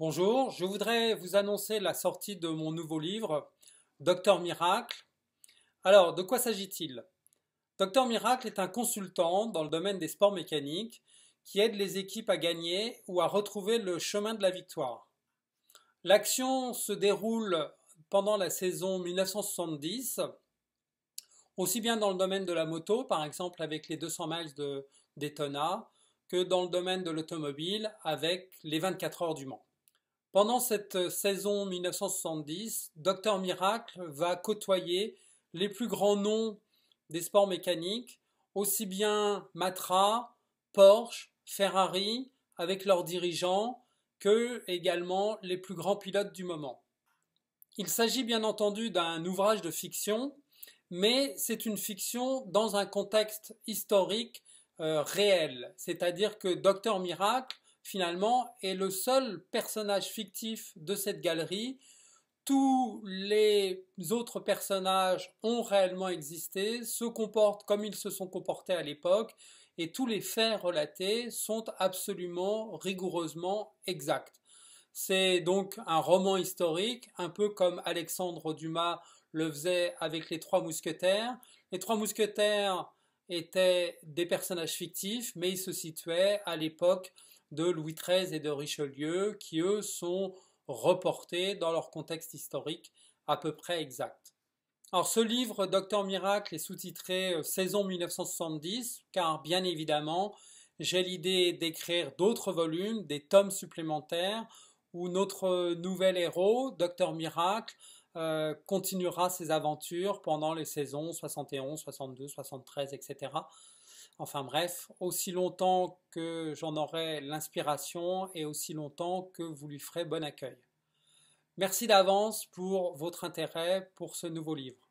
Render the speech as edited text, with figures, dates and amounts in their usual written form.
Bonjour, je voudrais vous annoncer la sortie de mon nouveau livre, Docteur Miracle. Alors, de quoi s'agit-il? Docteur Miracle est un consultant dans le domaine des sports mécaniques qui aide les équipes à gagner ou à retrouver le chemin de la victoire. L'action se déroule pendant la saison 1970, aussi bien dans le domaine de la moto, par exemple avec les 200 miles de Daytona, que dans le domaine de l'automobile avec les 24 heures du Mans. Pendant cette saison 1970, Docteur Miracle va côtoyer les plus grands noms des sports mécaniques, aussi bien Matra, Porsche, Ferrari, avec leurs dirigeants, que également les plus grands pilotes du moment. Il s'agit bien entendu d'un ouvrage de fiction, mais c'est une fiction dans un contexte historique réel, c'est-à-dire que Docteur Miracle finalement, est le seul personnage fictif de cette galerie. Tous les autres personnages ont réellement existé, se comportent comme ils se sont comportés à l'époque, et tous les faits relatés sont absolument rigoureusement exacts. C'est donc un roman historique, un peu comme Alexandre Dumas le faisait avec les Trois Mousquetaires. Les Trois Mousquetaires étaient des personnages fictifs, mais ils se situaient à l'époque de Louis XIII et de Richelieu, qui eux sont reportés dans leur contexte historique à peu près exact. Alors ce livre, Docteur Miracle, est sous-titré Saison 1970, car bien évidemment, j'ai l'idée d'écrire d'autres volumes, des tomes supplémentaires, où notre nouvel héros, Docteur Miracle, continuera ses aventures pendant les saisons 71, 62, 73, etc. Enfin bref, aussi longtemps que j'en aurai l'inspiration et aussi longtemps que vous lui ferez bon accueil. Merci d'avance pour votre intérêt pour ce nouveau livre.